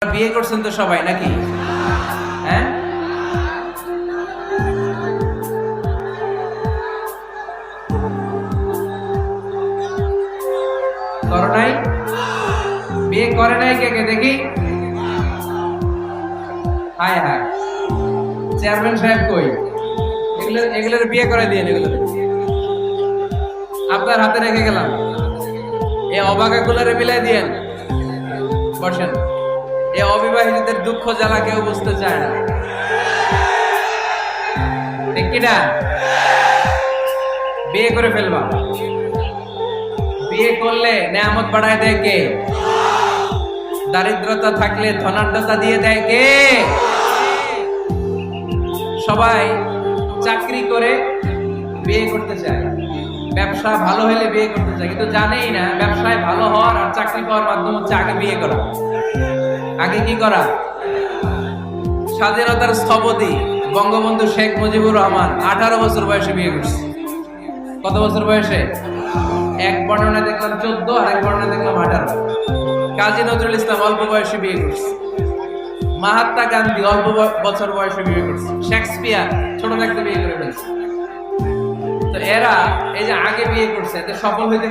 বিয়ে করছেন তো সবাই নাকি? হ্যাঁ, করো নাই? বিয়ে করে নাই কে কে দেখি? হায় হায়, চেয়ারম্যান সাহেব কই? এগুলোর বিয়ে করে দিয়ে এগুলো আপনার হাতে রেখে গেলাম। এই অবাকাগুলোরে মিলাই দিয়েন। বসেন। এই অবিবাহিতদের দুঃখ জ্বালা কেউ বুঝতে চায় না, ঠিক কিনা? বিয়ে করে ফেলবা। বিয়ে করলে নেয়ামত বাড়ায় দেয় কে? দারিদ্রতা থাকলে ধনাঢ্যতা দিয়ে দেয় কে? সবাই চাকরি করে বিয়ে করতে চায়, ব্যবসা ভালো হলে বিয়ে করতে চায়, কিন্তু জানেই না ব্যবসায় ভালো হওয়ার আর চাকরি পাওয়ার মাধ্যম হচ্ছে আগে বিয়ে করা। আগে কি করা? স্বাধীনতার স্থপতি বঙ্গবন্ধু শেখ মুজিবুর রহমান 18 বছর বয়সে বিয়ে করছে। কত বছর বয়সে? এক বর্ণনা দেখলাম 14, আর এক বর্ণনা দেখলাম 18। কাজী নজরুল ইসলাম অল্প বয়সে বিয়ে করছে। মহাত্মা গান্ধী অল্প বছর বয়সে বিয়ে করছে। শেক্সপিয়ার ছোট থাকতে বিয়ে করে ফেলছে। তো এরা এই যে আগে বিয়ে করছে, এতে সফল হইতে